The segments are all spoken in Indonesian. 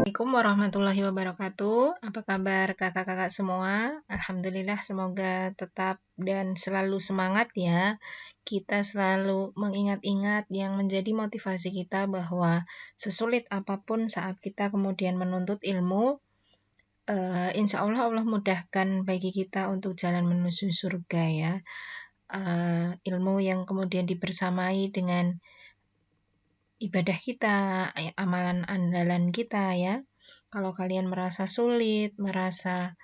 Assalamualaikum warahmatullahi wabarakatuh. Apa kabar kakak-kakak semua? Alhamdulillah, semoga tetap dan selalu semangat ya. Kita selalu mengingat-ingat yang menjadi motivasi kita bahwa sesulit apapun saat kita kemudian menuntut ilmu, insya Allah Allah mudahkan bagi kita untuk jalan menuju surga ya. Ilmu yang kemudian dibersamai dengan ibadah kita, amalan andalan kita ya. Kalau kalian merasa sulit, merasa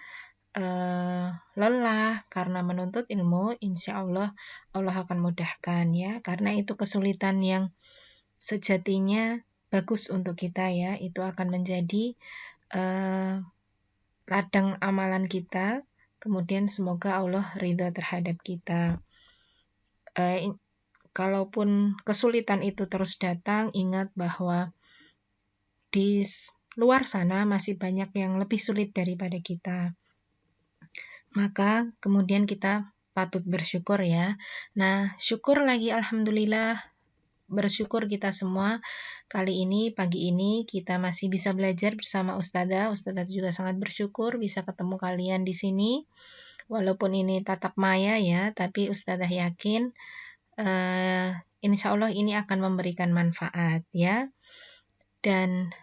lelah karena menuntut ilmu, insya Allah Allah akan mudahkan ya. Karena itu kesulitan yang sejatinya bagus untuk kita ya. Itu akan menjadi ladang amalan kita. Kemudian semoga Allah ridha terhadap kita. Kalaupun kesulitan itu terus datang, ingat bahwa di luar sana masih banyak yang lebih sulit daripada kita. Maka kemudian kita patut bersyukur ya. Nah, syukur lagi alhamdulillah, bersyukur kita semua. Kali ini, pagi ini kita masih bisa belajar bersama Ustadzah. Ustadzah juga sangat bersyukur bisa ketemu kalian di sini. Walaupun ini tatap maya ya, tapi Ustadzah yakin insya Allah ini akan memberikan manfaat ya. Dan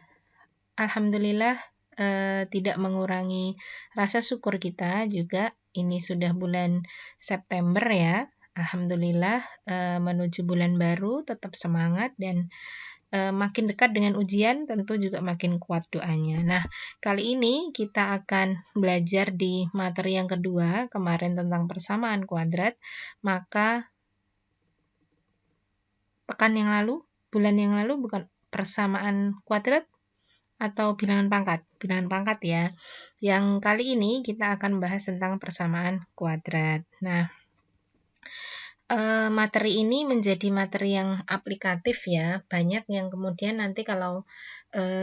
alhamdulillah tidak mengurangi rasa syukur kita juga. Ini sudah bulan September ya. Alhamdulillah menuju bulan baru, tetap semangat dan makin dekat dengan ujian tentu juga makin kuat doanya. Nah, kali ini kita akan belajar di materi yang kedua, kemarin tentang persamaan kuadrat. Maka bulan yang lalu bukan persamaan kuadrat atau bilangan pangkat ya. Yang kali ini kita akan bahas tentang persamaan kuadrat. Nah, materi ini menjadi materi yang aplikatif ya. Banyak yang kemudian nanti kalau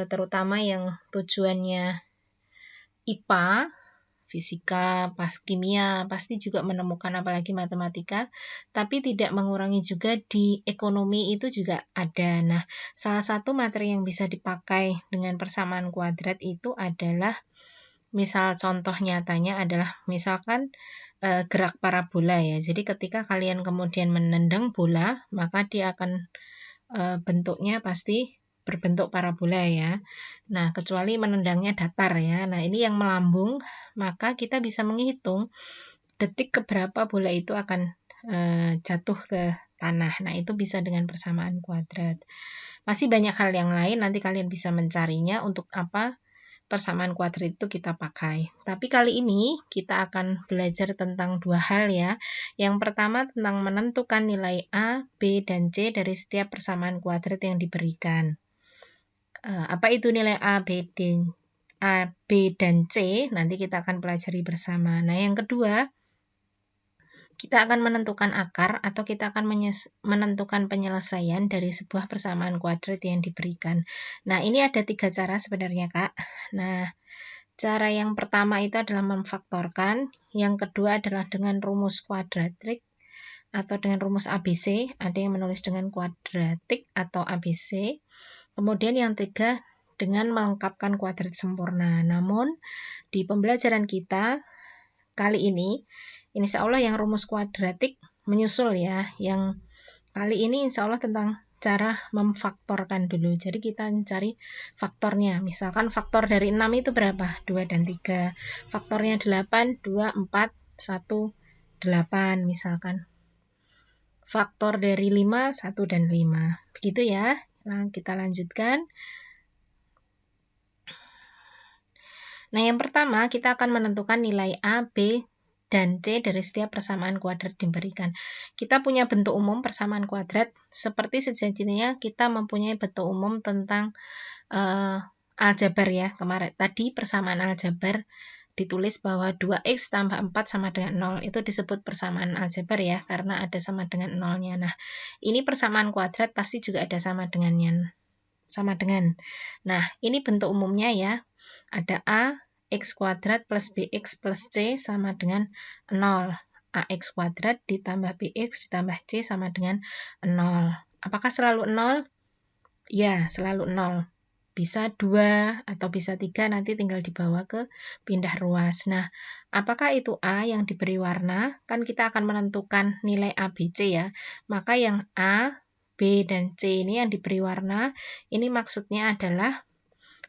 terutama yang tujuannya IPA, fisika, kimia, pasti juga menemukan apalagi matematika, tapi tidak mengurangi juga di ekonomi itu juga ada. Nah, salah satu materi yang bisa dipakai dengan persamaan kuadrat itu adalah, misal contoh nyatanya adalah misalkan gerak parabola ya. Jadi ketika kalian kemudian menendang bola, maka dia akan bentuknya pasti berbentuk parabola ya. Nah, kecuali menendangnya datar ya. Nah, ini yang melambung, maka kita bisa menghitung detik keberapa bola itu akan jatuh ke tanah. Nah, itu bisa dengan persamaan kuadrat. Masih banyak hal yang lain, nanti kalian bisa mencarinya untuk apa persamaan kuadrat itu kita pakai. Tapi kali ini kita akan belajar tentang dua hal ya. Yang pertama tentang menentukan nilai A, B, dan C dari setiap persamaan kuadrat yang diberikan. Apa itu nilai A, B, dan C? Nanti kita akan pelajari bersama. Nah, yang kedua, kita akan menentukan akar atau kita akan menentukan penyelesaian dari sebuah persamaan kuadrat yang diberikan. Nah, ini ada 3 cara sebenarnya, Kak. Nah, cara yang pertama itu adalah memfaktorkan, yang kedua adalah dengan rumus kuadratik atau dengan rumus ABC, ada yang menulis dengan kuadratik atau ABC. Kemudian yang ketiga dengan melengkapkan kuadrat sempurna. Namun di pembelajaran kita kali ini, insya Allah yang rumus kuadratik menyusul ya. Yang kali ini insya Allah tentang cara memfaktorkan dulu. Jadi kita cari faktornya. Misalkan faktor dari 6 itu berapa? 2 dan 3. Faktornya 8, 2, 4, 1, 8 misalkan. Faktor dari 5, 1 dan 5. Begitu ya. Nah, kita lanjutkan. Nah, yang pertama kita akan menentukan nilai A, B, dan C dari setiap persamaan kuadrat diberikan. Kita punya bentuk umum persamaan kuadrat, seperti sejatinya kita mempunyai bentuk umum tentang aljabar ya. Kemarin tadi persamaan aljabar ditulis bahwa 2x tambah 4 sama dengan 0. Itu disebut persamaan aljabar ya, karena ada sama dengan 0-nya. Nah, ini persamaan kuadrat pasti juga ada sama dengannya. Nah, ini bentuk umumnya ya. Ada A, x kuadrat plus bx plus c sama dengan 0. Ax kuadrat ditambah bx ditambah c sama dengan 0. Apakah selalu 0? Ya, selalu 0. Bisa 2 atau bisa 3, nanti tinggal dibawa ke pindah ruas. Nah, apakah itu A yang diberi warna? Kan kita akan menentukan nilai A, B, C ya. Maka yang A, B, dan C ini yang diberi warna, ini maksudnya adalah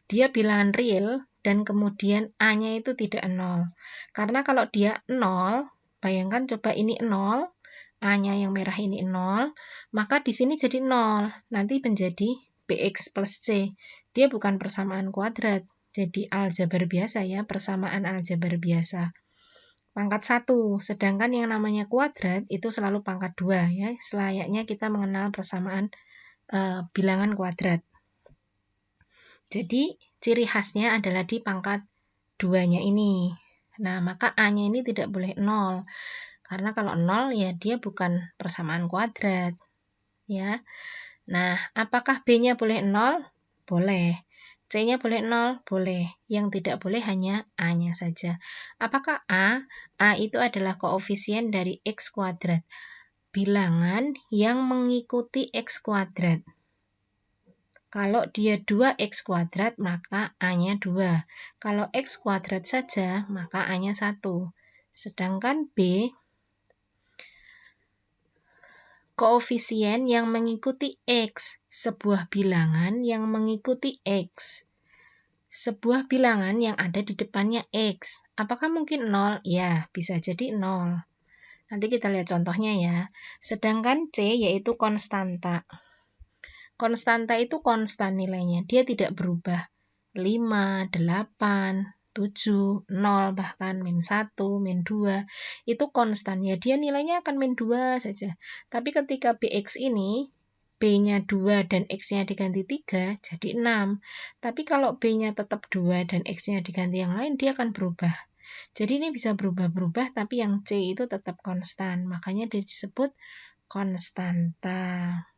dia bilangan real dan kemudian A-nya itu tidak 0. Karena kalau dia 0, bayangkan coba ini 0, A-nya yang merah ini 0, maka di sini jadi 0. Nanti menjadi BX plus C. Dia bukan persamaan kuadrat, jadi aljabar biasa ya, persamaan aljabar biasa. Pangkat 1, sedangkan yang namanya kuadrat itu selalu pangkat 2 ya, selayaknya kita mengenal persamaan bilangan kuadrat. Jadi ciri khasnya adalah di pangkat 2-nya ini. Nah, maka A-nya ini tidak boleh 0. Karena kalau 0 ya dia bukan persamaan kuadrat. Ya. Nah, apakah B-nya boleh 0? Boleh. C-nya boleh 0? Boleh. Yang tidak boleh hanya A-nya saja. Apakah A? A itu adalah koefisien dari X kuadrat. Bilangan yang mengikuti X kuadrat. Kalau dia 2X kuadrat, maka A-nya 2. Kalau X kuadrat saja, maka A-nya 1. Sedangkan B, koefisien yang mengikuti X, sebuah bilangan yang mengikuti X. Sebuah bilangan yang ada di depannya X. Apakah mungkin 0? Ya, bisa jadi 0. Nanti kita lihat contohnya ya. Sedangkan C yaitu konstanta. Konstanta itu konstan nilainya, dia tidak berubah. 5, 8, 7, 0, bahkan min 1, min 2, itu konstan ya, dia nilainya akan min 2 saja. Tapi ketika BX ini, B-nya 2 dan X-nya diganti 3, jadi 6. Tapi kalau B-nya tetap 2 dan X-nya diganti yang lain, dia akan berubah. Jadi ini bisa berubah-berubah, tapi yang C itu tetap konstan. Makanya dia disebut konstanta.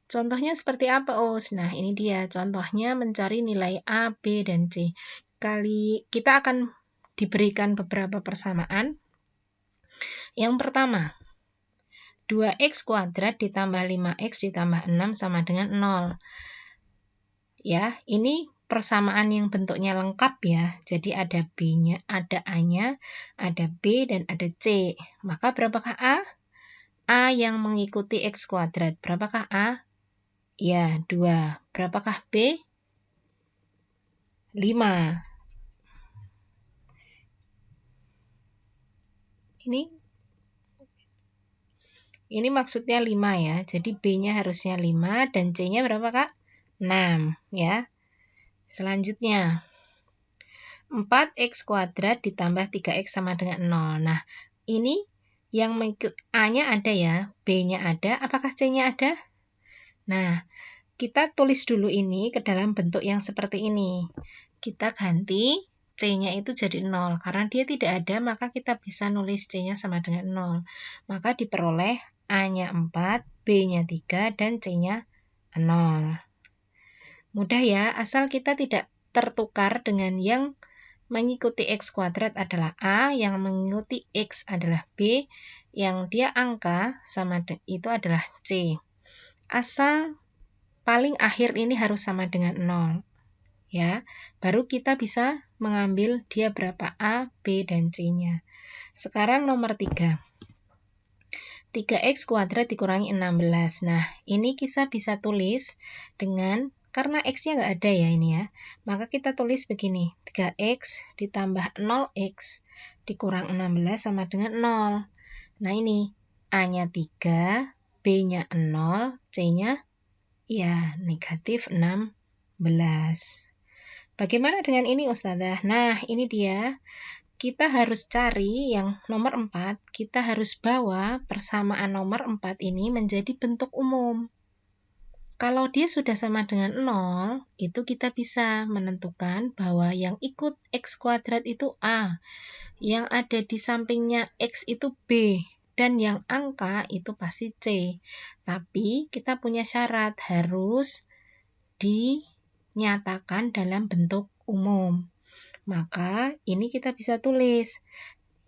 Contohnya seperti apa, Us? Nah, ini dia contohnya mencari nilai A, B, dan C. Kita akan diberikan beberapa persamaan. Yang pertama, 2X kuadrat ditambah 5X ditambah 6 sama dengan 0. Ya, ini persamaan yang bentuknya lengkap ya. Jadi ada B-nya, ada A-nya, ada B, dan ada C. Maka berapakah A? A yang mengikuti X kuadrat. Berapakah A? Ya, 2. Berapakah B? 5. Ini maksudnya 5 ya. Jadi B-nya harusnya 5 dan C-nya berapa, Kak? 6 ya. Selanjutnya 4X kuadrat ditambah 3X sama dengan 0. Nah, ini yang A-nya ada ya, B-nya ada, apakah C-nya ada? Nah, kita tulis dulu ini ke dalam bentuk yang seperti ini. Kita ganti C-nya itu jadi 0. Karena dia tidak ada, maka kita bisa nulis C-nya sama dengan 0. Maka diperoleh A-nya 4, B-nya 3, dan C-nya 0. Mudah ya, asal kita tidak tertukar dengan yang mengikuti X kuadrat adalah A, yang mengikuti X adalah B, yang dia angka sama itu adalah C. Asal paling akhir ini harus sama dengan 0. Ya, baru kita bisa mengambil dia berapa A, B, dan C-nya. Sekarang nomor 3. 3X kuadrat dikurangi 16. Nah, ini kita bisa tulis dengan, karena X-nya nggak ada ya ini ya, maka kita tulis begini, 3X ditambah 0X dikurang 16 sama dengan 0. Nah ini, A-nya 3, B-nya 0, C-nya ya negatif 16. Bagaimana dengan ini Ustazah? Nah ini dia, kita harus cari yang nomor 4, kita harus bawa persamaan nomor 4 ini menjadi bentuk umum. Kalau dia sudah sama dengan 0, itu kita bisa menentukan bahwa yang ikut X kuadrat itu A, yang ada di sampingnya X itu B, dan yang angka itu pasti C. Tapi kita punya syarat, harus dinyatakan dalam bentuk umum. Maka ini kita bisa tulis,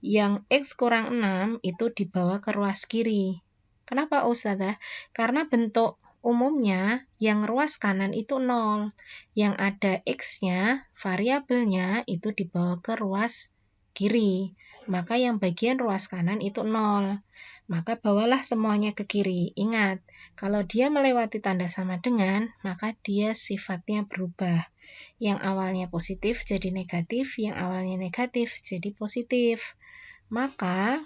yang X kurang 6 itu dibawa ke ruas kiri. Kenapa Ustazah? Karena bentuk Umumnya yang ruas kanan itu 0, yang ada X-nya, variabelnya itu dibawa ke ruas kiri. Maka yang bagian ruas kanan itu 0. Maka bawalah semuanya ke kiri. Ingat, kalau dia melewati tanda sama dengan, maka dia sifatnya berubah. Yang awalnya positif jadi negatif, yang awalnya negatif jadi positif. Maka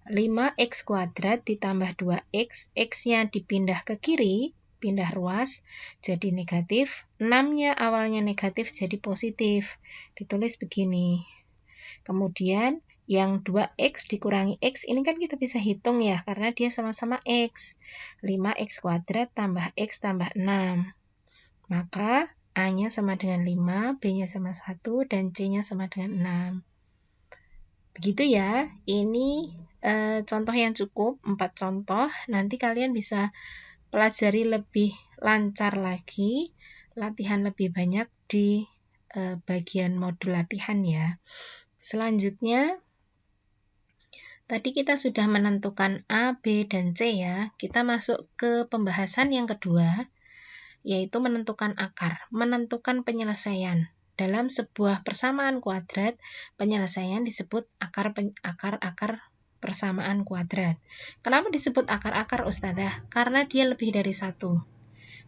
5x kuadrat ditambah 2x, x-nya dipindah ke kiri, pindah ruas, jadi negatif. 6-nya awalnya negatif jadi positif. Ditulis begini. Kemudian yang 2x dikurangi x, ini kan kita bisa hitung ya, karena dia sama-sama x. 5x kuadrat tambah x tambah 6. Maka A-nya sama dengan 5, B-nya sama 1, dan C-nya sama dengan 6. Begitu ya, ini contoh yang cukup, 4 contoh. Nanti kalian bisa pelajari lebih lancar lagi, latihan lebih banyak di bagian modul latihan ya. Selanjutnya, tadi kita sudah menentukan A, B, dan C ya. Kita masuk ke pembahasan yang kedua, yaitu menentukan akar, menentukan penyelesaian. Dalam sebuah persamaan kuadrat, penyelesaian disebut akar persamaan kuadrat. Kenapa disebut akar-akar, Ustazah? Karena dia lebih dari satu.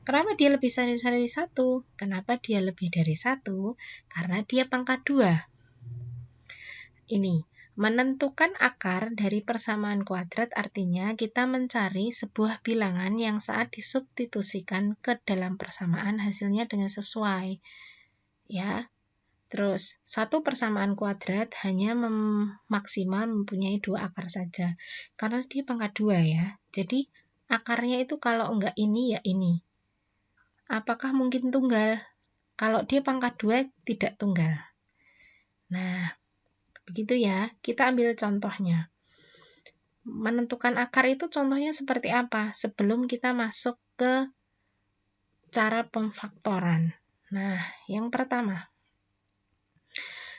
Kenapa dia lebih dari satu? Kenapa dia lebih dari satu? Karena dia pangkat 2. Ini, menentukan akar dari persamaan kuadrat artinya kita mencari sebuah bilangan yang saat disubstitusikan ke dalam persamaan hasilnya dengan sesuai. Ya. Terus, satu persamaan kuadrat hanya maksimal mempunyai 2 akar saja. Karena dia pangkat 2 ya. Jadi, akarnya itu kalau enggak ini, ya ini. Apakah mungkin tunggal? Kalau dia pangkat 2, tidak tunggal. Nah, begitu ya. Kita ambil contohnya. Menentukan akar itu contohnya seperti apa? Sebelum kita masuk ke cara pemfaktoran. Nah, yang pertama,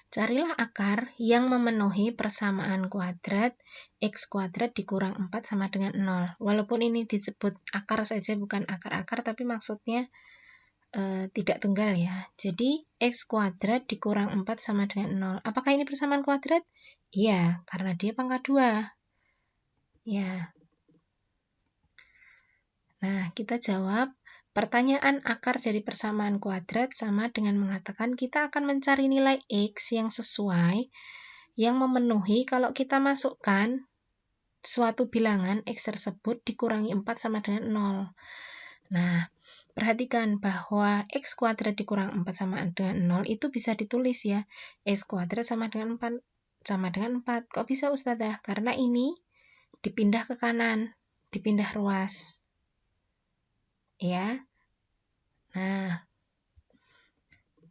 carilah akar yang memenuhi persamaan kuadrat x kuadrat dikurang 4 sama dengan 0. Walaupun ini disebut akar saja, bukan akar-akar, tapi maksudnya tidak tunggal ya. Jadi x kuadrat dikurang 4 sama dengan 0. Apakah ini persamaan kuadrat? Iya, karena dia pangkat 2. Ya. Nah, kita jawab. Pertanyaan akar dari persamaan kuadrat sama dengan mengatakan kita akan mencari nilai x yang sesuai, yang memenuhi kalau kita masukkan suatu bilangan x tersebut dikurangi 4 sama dengan 0. Nah, perhatikan bahwa x kuadrat dikurang 4 sama dengan 0 itu bisa ditulis ya. X kuadrat sama dengan 4. Kok bisa, Ustazah? Karena ini dipindah ke kanan, dipindah ruas. Ya. Nah,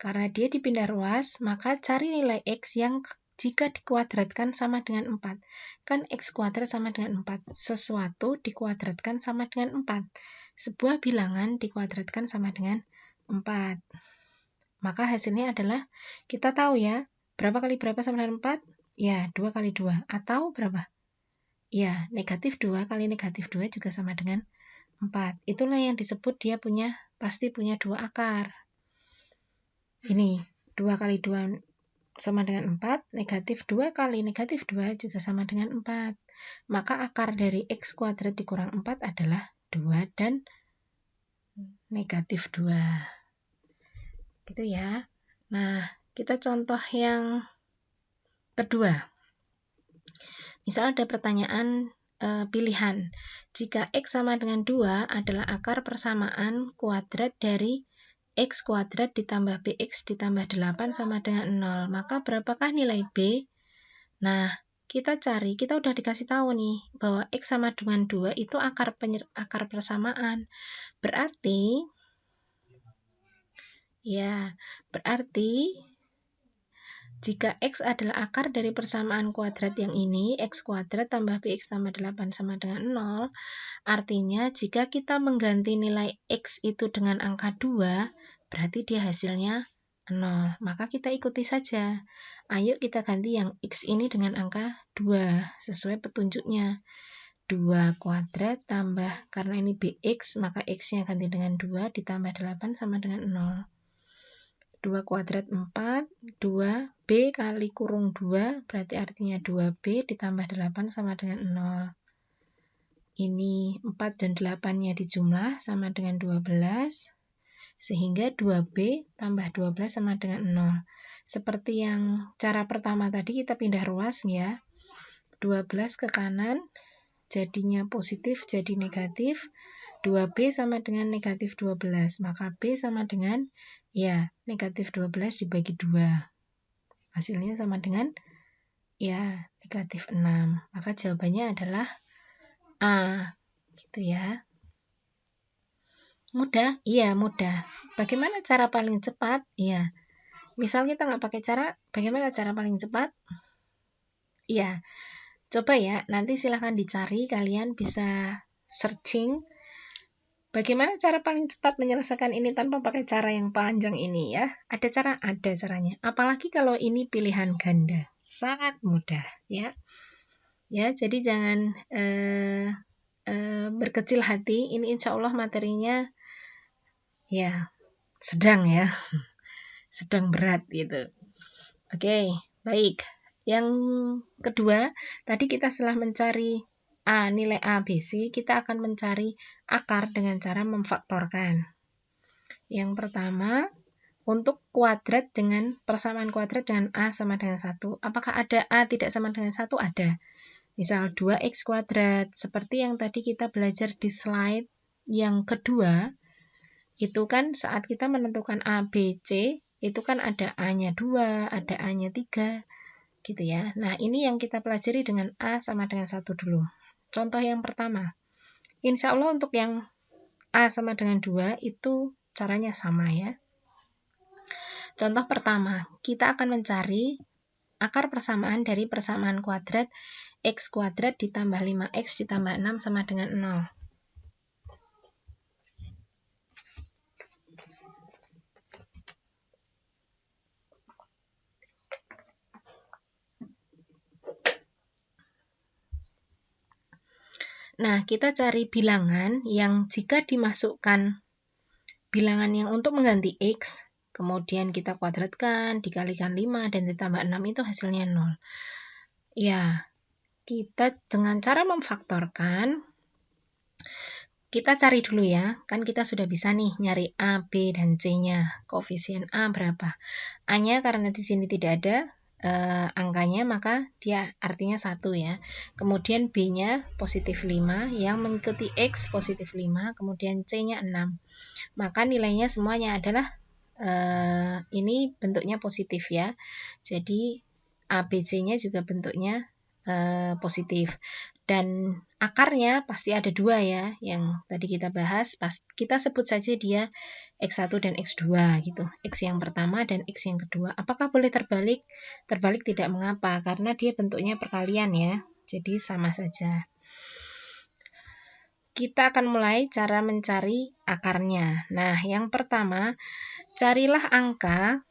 karena dia dipindah ruas, maka cari nilai x yang jika dikuadratkan sama dengan 4. Kan x kuadrat sama dengan 4. Sesuatu dikuadratkan sama dengan 4. Sebuah bilangan dikuadratkan sama dengan 4. Maka hasilnya adalah, kita tahu ya, berapa kali berapa sama dengan 4? Ya, 2 kali 2. Atau berapa? Ya, negatif 2 kali negatif 2 juga sama dengan 4. Itulah yang disebut dia pasti punya 2 akar. Ini, 2 kali 2 sama dengan 4, negatif 2 kali negatif 2 juga sama dengan 4. Maka akar dari x kuadrat dikurang 4 adalah 2 dan negatif 2. Gitu ya. Nah, kita contoh yang kedua. Misal ada pertanyaan pilihan. Jika x sama dengan 2 adalah akar persamaan kuadrat dari x kuadrat ditambah bx ditambah 8 sama dengan 0, maka berapakah nilai b? Nah, kita udah dikasih tahu nih, bahwa x sama dengan 2 itu akar persamaan. Berarti, jika x adalah akar dari persamaan kuadrat yang ini, x kuadrat tambah bx tambah 8 sama dengan 0, artinya jika kita mengganti nilai x itu dengan angka 2, berarti dia hasilnya 0. Maka kita ikuti saja. Ayo kita ganti yang x ini dengan angka 2, sesuai petunjuknya. 2 kuadrat tambah, karena ini BX, maka X-nya ganti dengan 2, ditambah 8 sama dengan 0. 2 kuadrat 4, 2B kali kurung 2, berarti artinya 2B ditambah 8 sama dengan 0. Ini 4 dan 8-nya dijumlah sama dengan 12, sehingga 2B tambah 12 sama dengan 0. Seperti yang cara pertama tadi, kita pindah ruas ya. 12 ke kanan, jadinya positif jadi negatif. 2B sama dengan negatif 12, maka B sama dengan ya negatif 12 dibagi 2. Hasilnya sama dengan ya negatif 6. Maka jawabannya adalah A. Gitu ya. Mudah? Iya, mudah. Bagaimana cara paling cepat? Iya. Misal kita nggak pakai cara, bagaimana cara paling cepat? Iya. Coba ya, nanti silahkan dicari, kalian bisa searching bagaimana cara paling cepat menyelesaikan ini tanpa pakai cara yang panjang ini ya. Ada caranya. Apalagi kalau ini pilihan ganda. Sangat mudah ya. Ya, jadi jangan berkecil hati. Ini insya Allah materinya ya sedang ya. Sedang berat gitu. Oke, baik. Yang kedua, tadi kita setelah mencari nilai A, B, C, kita akan mencari akar dengan cara memfaktorkan. Yang pertama, untuk kuadrat dengan persamaan kuadrat dengan A sama dengan 1. Apakah ada A tidak sama dengan 1? Ada. Misal 2X kuadrat, seperti yang tadi kita belajar di slide yang kedua, itu kan saat kita menentukan A, B, C, itu kan ada A-nya 2, ada A-nya 3, gitu ya. Nah, ini yang kita pelajari dengan A sama dengan 1 dulu. Contoh yang pertama, insya Allah untuk yang A sama dengan 2 itu caranya sama ya. Contoh pertama, kita akan mencari akar persamaan dari persamaan kuadrat X kuadrat ditambah 5X ditambah 6 sama dengan 0. Nah, kita cari bilangan yang jika dimasukkan bilangan yang untuk mengganti X, kemudian kita kuadratkan, dikalikan 5, dan ditambah 6 itu hasilnya 0. Ya, kita dengan cara memfaktorkan, kita cari dulu ya, kan kita sudah bisa nih nyari A, B, dan C-nya. Koefisien A berapa? A-nya karena di sini tidak ada angkanya, maka dia artinya 1 ya. Kemudian B-nya positif 5, yang mengikuti X positif 5, kemudian C-nya 6. Maka nilainya semuanya adalah ini bentuknya positif ya. Jadi ABC-nya juga bentuknya positif. Dan akarnya pasti ada 2 ya, yang tadi kita bahas. Kita sebut saja dia X1 dan X2 gitu. X yang pertama dan X yang kedua. Apakah boleh terbalik? Terbalik tidak mengapa, karena dia bentuknya perkalian ya. Jadi sama saja. Kita akan mulai cara mencari akarnya. Nah, yang pertama, carilah angka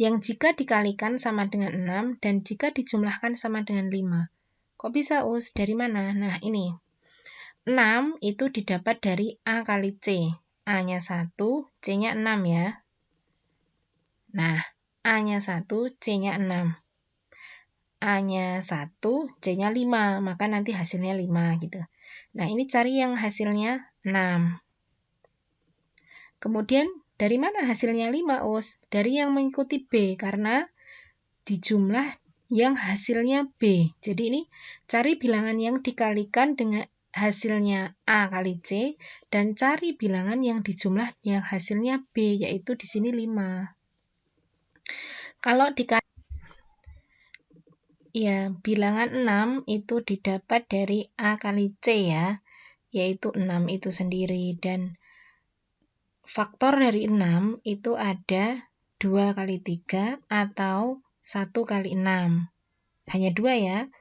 yang jika dikalikan sama dengan 6 dan jika dijumlahkan sama dengan 5. Kok bisa, Us? Dari mana? Nah, ini. 6 itu didapat dari A kali C. A-nya 1, C-nya 6 ya. Nah, A-nya 1, C-nya 6. A-nya 1, C-nya 5, maka nanti hasilnya 5 gitu. Nah, ini cari yang hasilnya 6. Kemudian, dari mana hasilnya 5, Us? Dari yang mengikuti B, karena dijumlah yang hasilnya B. Jadi ini cari bilangan yang dikalikan dengan hasilnya A kali C, dan cari bilangan yang dijumlah yang hasilnya B, yaitu di sini 5. Kalau bilangan 6 itu didapat dari A kali C ya, yaitu 6 itu sendiri, dan faktor dari 6 itu ada 2 kali 3 atau 1 kali 6. Hanya 2 ya.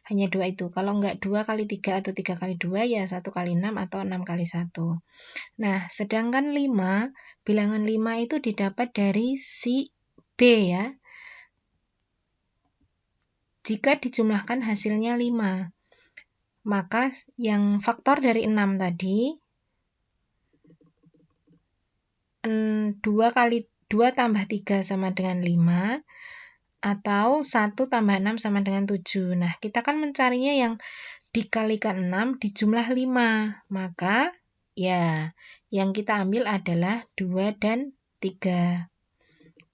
Hanya 2 itu. Kalau enggak 2 kali 3 atau 3 kali 2 ya 1 kali 6 atau 6 kali 1. Nah, sedangkan 5, bilangan 5 itu didapat dari si B ya. jika dijumlahkan hasilnya 5. Maka yang faktor dari 6 tadi 2 tambah 3 sama dengan 5 atau 1 tambah 6 sama dengan 7. Nah, kita kan mencarinya yang dikalikan 6 dijumlah 5. Maka ya yang kita ambil adalah 2 dan 3.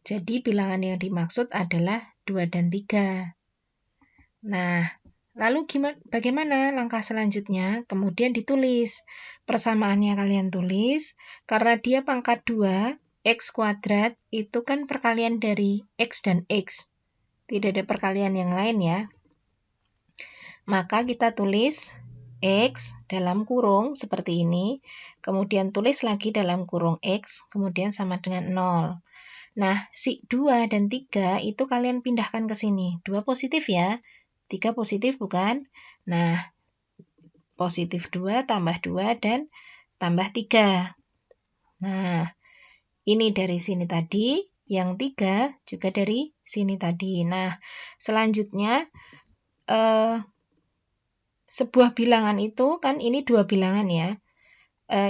Jadi bilangan yang dimaksud adalah 2 dan 3. Nah, lalu bagaimana langkah selanjutnya? Kemudian ditulis. Persamaannya kalian tulis. Karena dia pangkat 2, X kuadrat itu kan perkalian dari X dan X. Tidak ada perkalian yang lain ya. Maka kita tulis X dalam kurung seperti ini. Kemudian tulis lagi dalam kurung X, kemudian sama dengan 0. Nah, si 2 dan 3 itu kalian pindahkan ke sini. 2 positif ya. 3 positif bukan? Nah, positif 2 tambah 2 dan tambah 3. Nah, ini dari sini tadi, yang 3 juga dari sini tadi. Nah, selanjutnya sebuah bilangan itu kan ini 2 bilangan ya.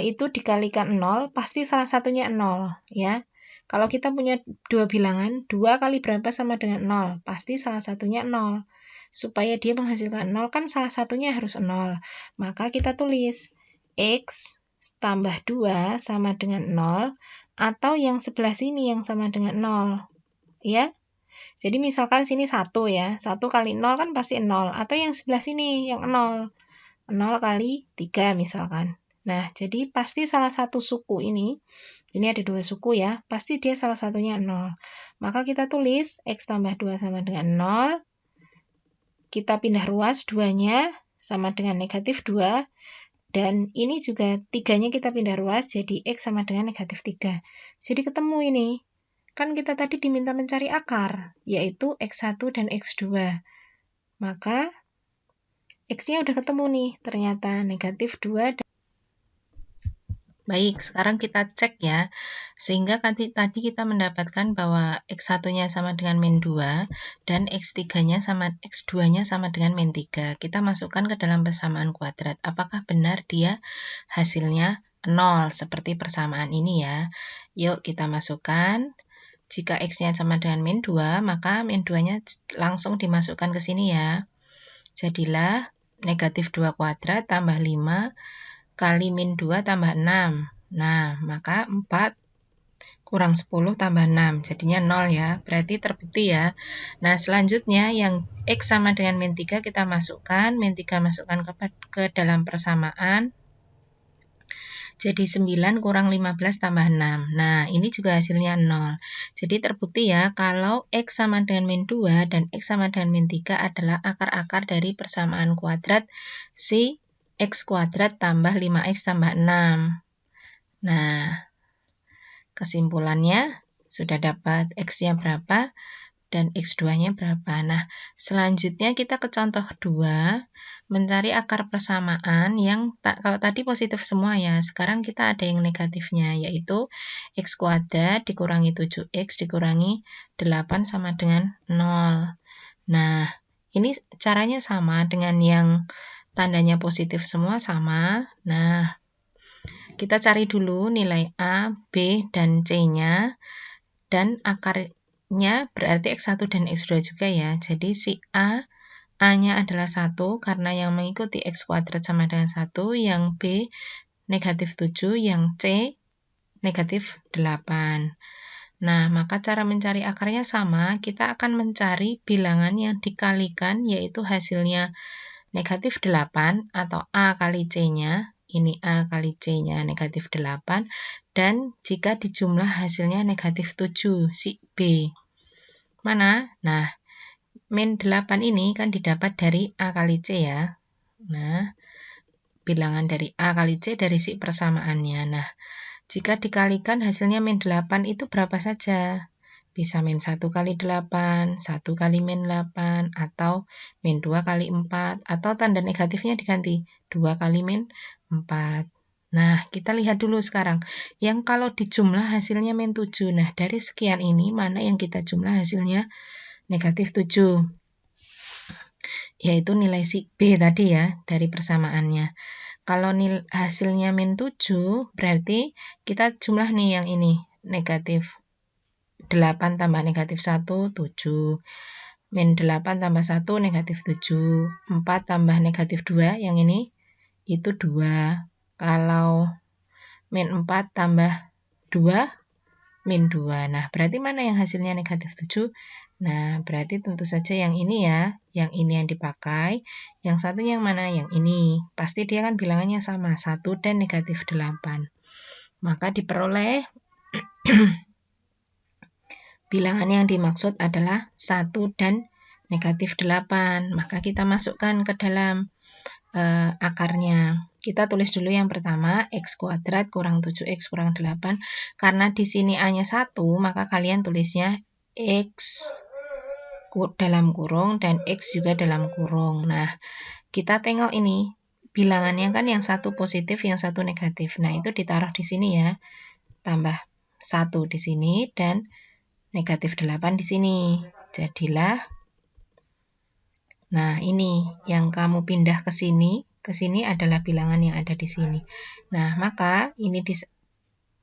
Itu dikalikan 0, pasti salah satunya 0 ya. Kalau kita punya 2 bilangan, 2 kali berapa sama dengan 0? Pasti salah satunya 0. Supaya dia menghasilkan 0 kan salah satunya harus 0. Maka kita tulis X tambah 2 sama dengan 0 atau yang sebelah sini yang sama dengan 0. Ya. Jadi misalkan sini 1 ya. 1 kali 0 kan pasti 0. Atau yang sebelah sini yang 0. 0 kali 3 misalkan. Nah, jadi pasti salah satu suku ini ada 2 suku ya, pasti dia salah satunya 0. Maka kita tulis X tambah 2 sama dengan 0. Kita pindah ruas 2-nya sama dengan negatif 2. Dan ini juga 3-nya kita pindah ruas, jadi X sama dengan negatif 3. Jadi ketemu ini. Kan kita tadi diminta mencari akar, yaitu X1 dan X2. Maka X-nya udah ketemu nih, ternyata negatif 2. Baik, sekarang kita cek ya. Sehingga tadi kita mendapatkan bahwa X1-nya sama dengan min 2 dan X3-nya sama X2-nya sama dengan min 3. Kita masukkan ke dalam persamaan kuadrat. Apakah benar dia hasilnya 0 seperti persamaan ini ya? Yuk kita masukkan. Jika X-nya sama dengan min 2, maka min 2-nya langsung dimasukkan ke sini ya. Jadilah negatif 2 kuadrat tambah 5 kali min 2 tambah 6. Nah, maka 4 kurang 10 tambah 6. Jadinya 0 ya. Berarti terbukti ya. Nah, selanjutnya yang X sama dengan min 3 kita masukkan. Min 3 masukkan ke dalam persamaan. Jadi 9 kurang 15 tambah 6. Nah, ini juga hasilnya 0. Jadi terbukti ya, kalau X sama dengan min 2 dan X sama dengan min 3 adalah akar-akar dari persamaan kuadrat si X kuadrat tambah 5X tambah 6. Nah, kesimpulannya sudah dapat X-nya berapa dan X2-nya berapa. Nah, selanjutnya kita ke contoh 2, mencari akar persamaan yang kalau tadi positif semua ya, sekarang kita ada yang negatifnya, yaitu X kuadrat dikurangi 7X dikurangi 8 sama dengan 0. Nah, ini caranya sama dengan yang tandanya positif semua sama. Nah, kita cari dulu nilai A, B, dan C-nya. Dan akarnya berarti X1 dan X2 juga ya. Jadi si A-nya adalah 1 karena yang mengikuti X kuadrat sama dengan 1. Yang B negatif 7, yang C negatif 8. Nah, maka cara mencari akarnya sama. Kita akan mencari bilangan yang dikalikan, yaitu hasilnya negatif 8 atau A kali C-nya, ini A kali C-nya negatif 8, dan jika dijumlah hasilnya negatif 7, si B. Mana? Nah, min 8 ini kan didapat dari A kali C ya. Nah, bilangan dari A kali C dari si persamaannya. Nah, jika dikalikan hasilnya min 8 itu berapa saja? Bisa min 1 kali 8, 1 kali min 8, atau min 2 kali 4, atau tanda negatifnya diganti 2 kali min 4. Nah, kita lihat dulu sekarang. Yang kalau dijumlah hasilnya min 7. Nah, dari sekian ini, mana yang kita jumlah hasilnya negatif 7? yaitu nilai si B tadi ya, dari persamaannya. Kalau hasilnya min 7, berarti kita jumlah nih yang ini, negatif 8 tambah negatif 1, 7. Min 8 tambah 1, negatif 7. 4 tambah negatif 2, yang ini, itu 2. Kalau min 4 tambah 2, min 2. Nah, berarti mana yang hasilnya negatif 7? Nah, berarti tentu saja yang ini ya, yang ini yang dipakai. Yang satu yang mana? Yang ini. Pasti dia kan bilangannya sama, 1 dan negatif 8. Maka diperoleh bilangan yang dimaksud adalah 1 dan negatif 8. Maka kita masukkan ke dalam akarnya. Kita tulis dulu yang pertama, x kuadrat kurang 7x kurang 8. Karena di sini A-nya 1, maka kalian tulisnya x dalam kurung dan x juga dalam kurung. Nah, kita tengok ini, bilangannya kan yang satu positif, yang satu negatif. Nah, itu ditaruh di sini ya. Tambah 1 di sini dan negatif 8 di sini. Jadilah, nah ini yang kamu pindah ke sini adalah bilangan yang ada di sini. Nah, maka ini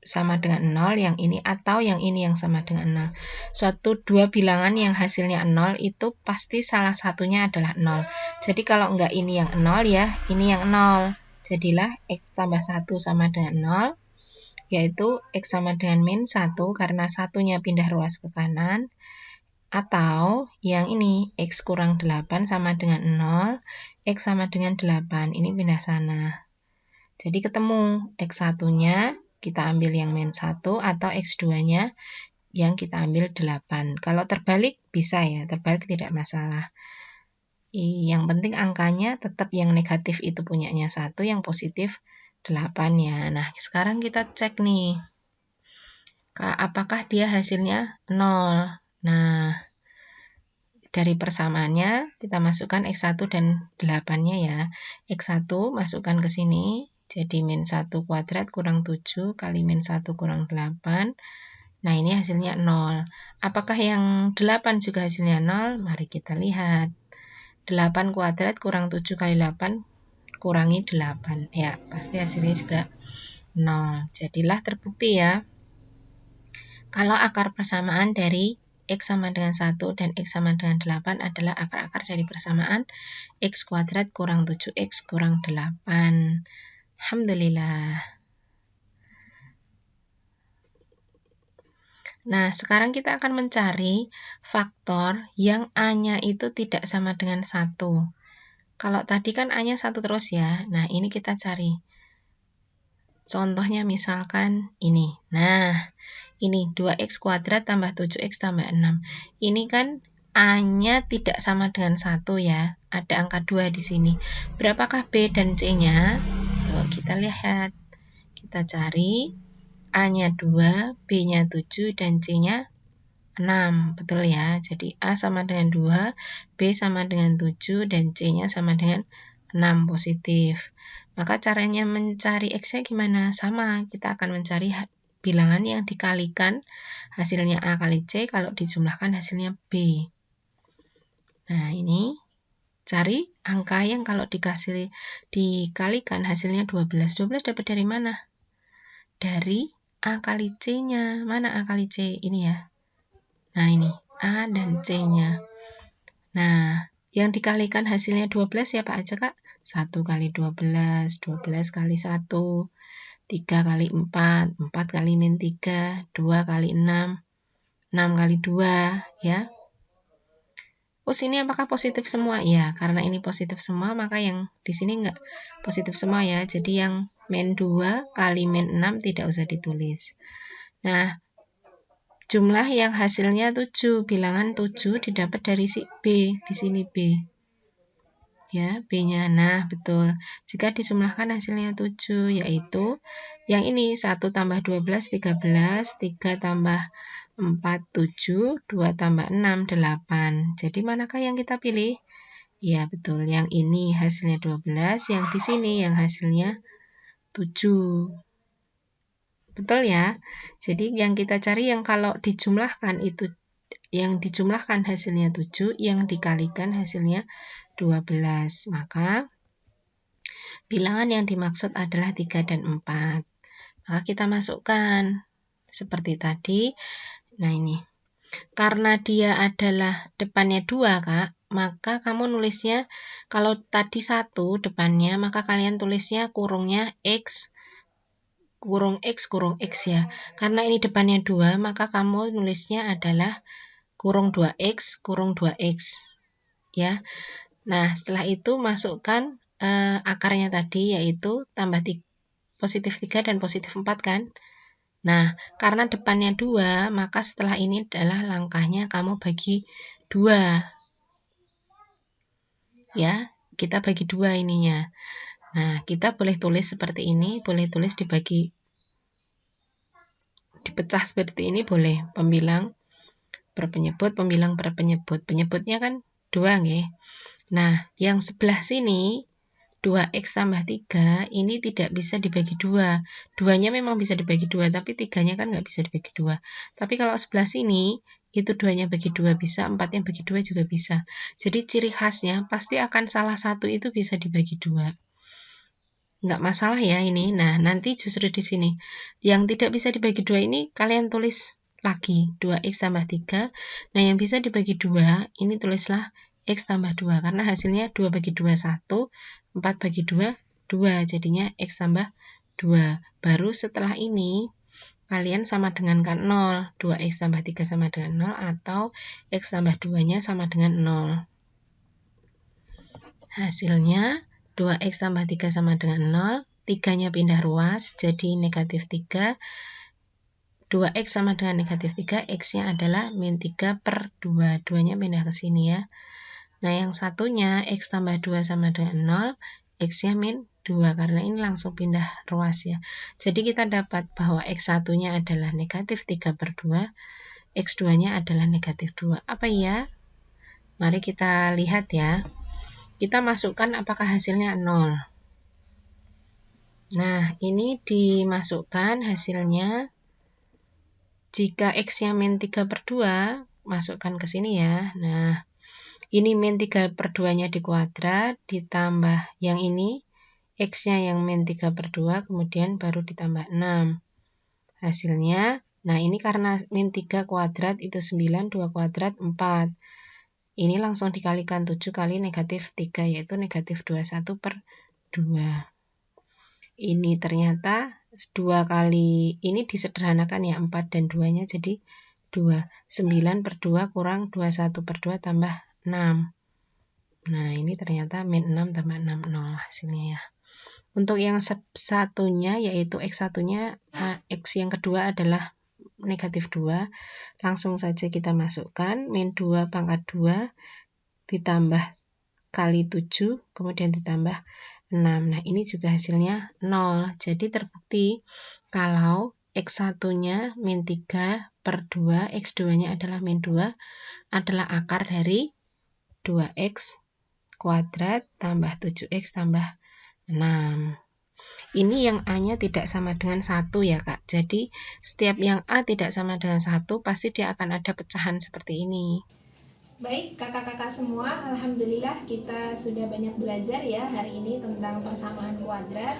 sama dengan 0, yang ini atau yang ini yang sama dengan 0. Suatu dua bilangan yang hasilnya 0 itu pasti salah satunya adalah 0. Jadi kalau enggak ini yang 0 ya, ini yang 0. Jadilah x tambah 1 sama dengan 0, yaitu x sama dengan min 1 karena satunya pindah ruas ke kanan. Atau yang ini, x kurang 8 sama dengan 0, x sama dengan 8, ini pindah sana. Jadi ketemu x satunya kita ambil yang min 1 atau x 2-nya yang kita ambil 8. Kalau terbalik bisa ya, terbalik tidak masalah. Yang penting angkanya tetap yang negatif itu punyanya 1, yang positif 8 ya. Nah, sekarang kita cek nih. Apakah dia hasilnya 0? Nah, dari persamaannya kita masukkan x1 dan 8-nya ya. X1 masukkan ke sini. Jadi min 1 kuadrat kurang 7 kali min 1 kurang 8. Nah, ini hasilnya 0. Apakah yang 8 juga hasilnya 0? Mari kita lihat. 8 kuadrat kurang 7 kali 8 kurangi 8. Ya, pasti hasilnya juga 0. Jadilah terbukti ya. Kalau akar persamaan dari x sama dengan 1 dan x sama dengan 8 adalah akar-akar dari persamaan x kuadrat kurang 7x kurang 8. Alhamdulillah. Nah, sekarang kita akan mencari faktor yang A-nya itu tidak sama dengan 1. Kalau tadi kan A-nya 1 terus ya. Nah, ini kita cari. Contohnya misalkan ini. Nah, ini 2x kuadrat tambah 7x tambah 6. Ini kan A-nya tidak sama dengan 1 ya. Ada angka 2 di sini. Berapakah B dan C-nya? Yuk, kita lihat. Kita cari. A-nya 2, B-nya 7, dan C-nya 6. Betul ya. Jadi A sama dengan 2, B sama dengan 7, dan C-nya sama dengan 6 positif. Maka caranya mencari X-nya gimana? Sama, kita akan mencari bilangan yang dikalikan hasilnya A kali C, kalau dijumlahkan hasilnya B. Nah, ini cari angka yang kalau dikalikan hasilnya 12. 12 dapat dari mana? Dari A kali C-nya. Mana A kali C? Ini ya. Nah, ini A dan C-nya. Nah, yang dikalikan hasilnya 12 siapa aja, Kak? 1 kali 12, 12 kali 1, 3 kali 4, 4 kali min 3, 2 kali 6, 6 kali 2, ya. Oh, sini apakah positif semua? Ya, karena ini positif semua, maka yang di sini enggak positif semua ya. Jadi yang min 2 kali min 6 tidak usah ditulis. Nah, jumlah yang hasilnya 7, bilangan 7 didapat dari si B, di sini B. Ya, B-nya. Nah, betul. Jika dijumlahkan hasilnya 7, yaitu yang ini 1 tambah 12, 13, 3 tambah 4, 7, 2 tambah 6, 8. Jadi manakah yang kita pilih? Ya, betul. Yang ini hasilnya 12, yang di sini yang hasilnya 7. Betul ya? Jadi yang kita cari yang kalau dijumlahkan itu yang dijumlahkan hasilnya 7, yang dikalikan hasilnya 12. Maka bilangan yang dimaksud adalah 3 dan 4. Maka kita masukkan seperti tadi. Nah ini, karena dia adalah depannya 2 Kak, maka kamu nulisnya, kalau tadi 1 depannya, maka kalian tulisnya kurungnya X, kurung X ya. Karena ini depannya 2, maka kamu nulisnya adalah kurung 2X, kurung 2X. Ya. Nah, setelah itu masukkan akarnya tadi, yaitu tambah positif 3 dan positif 4 kan. Nah, karena depannya 2, maka setelah ini adalah langkahnya kamu bagi 2. Ya, kita bagi 2 ininya. Nah, kita boleh tulis seperti ini, boleh tulis dibagi, dipecah seperti ini boleh. Pembilang per penyebut, pembilang per penyebut. Penyebutnya kan 2 nggih. Nah, yang sebelah sini 2X tambah 3 ini tidak bisa dibagi 2. 2-nya memang bisa dibagi 2, tapi 3-nya kan nggak bisa dibagi 2. Tapi kalau sebelah sini, itu 2-nya bagi 2 bisa, 4-nya bagi 2 juga bisa. Jadi ciri khasnya pasti akan salah satu itu bisa dibagi 2. Nggak masalah ya ini. Nah, nanti justru di sini. Yang tidak bisa dibagi 2 ini kalian tulis lagi 2X tambah 3. Nah, yang bisa dibagi 2, ini tulislah X tambah 2. Karena hasilnya 2 bagi 2, 1. 4 bagi 2, 2. Jadinya X tambah 2. Baru setelah ini, kalian sama dengan kan 0. 2X tambah 3 sama dengan 0. Atau X tambah 2-nya sama dengan 0. Hasilnya 2X tambah 3 sama dengan 0. 3-nya pindah ruas, jadi negatif 3. 2X sama dengan negatif 3. X-nya adalah min 3 per 2. 2-nya pindah ke sini ya. Nah, yang satunya X tambah 2 sama dengan 0, X-nya min 2, karena ini langsung pindah ruas ya. Jadi kita dapat bahwa X1-nya adalah negatif 3 per 2, X2-nya adalah negatif 2. Apa ya? Mari kita lihat ya. Kita masukkan apakah hasilnya 0. Nah, ini dimasukkan hasilnya. Jika X-nya min 3 per 2, masukkan ke sini ya. Nah, ini min 3 per 2-nya dikuadrat, ditambah yang ini, X-nya yang min 3 per 2, kemudian baru ditambah 6. Hasilnya, nah ini karena min 3 kuadrat itu 9, 2 kuadrat 4. Ini langsung dikalikan 7 kali negatif 3, yaitu negatif 21 per 2. Ini ternyata 2 kali, ini disederhanakan ya, 4 dan 2-nya jadi 2. 9 per 2 kurang 21 per 2 tambah 6. Nah, ini ternyata min 6 tambah 6, 0 hasilnya ya. Untuk yang satunya, yaitu X1-nya, X yang kedua adalah negatif 2. Langsung saja kita masukkan, min 2 pangkat 2 ditambah kali 7, kemudian ditambah 6. Nah, ini juga hasilnya 0. Jadi terbukti kalau X1-nya min 3 per 2, X2-nya adalah min 2, adalah akar dari 2X kuadrat tambah 7X tambah 6. Ini yang A-nya tidak sama dengan 1 ya Kak. Jadi setiap yang A tidak sama dengan 1, pasti dia akan ada pecahan seperti ini. Baik kakak-kakak semua, alhamdulillah kita sudah banyak belajar ya hari ini tentang persamaan kuadrat.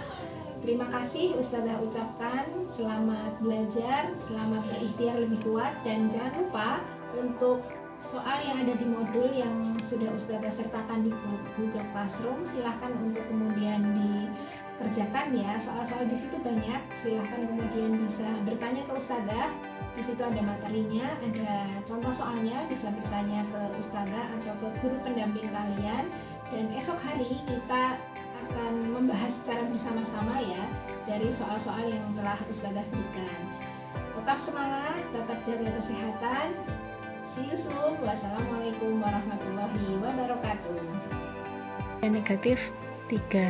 Terima kasih Ustazah ucapkan, selamat belajar, selamat berikhtiar lebih kuat, dan jangan lupa untuk soal yang ada di modul yang sudah Ustazah sertakan di Google Classroom, silahkan untuk kemudian dikerjakan ya. Soal-soal di situ banyak, silahkan kemudian bisa bertanya ke Ustazah. Di situ ada materinya, ada contoh soalnya, bisa bertanya ke Ustazah atau ke guru pendamping kalian. Dan esok hari kita akan membahas secara bersama-sama ya dari soal-soal yang telah Ustazah berikan. Tetap semangat, tetap jaga kesehatan. See you soon. Wassalamualaikum warahmatullahi wabarakatuh. Negatif 3.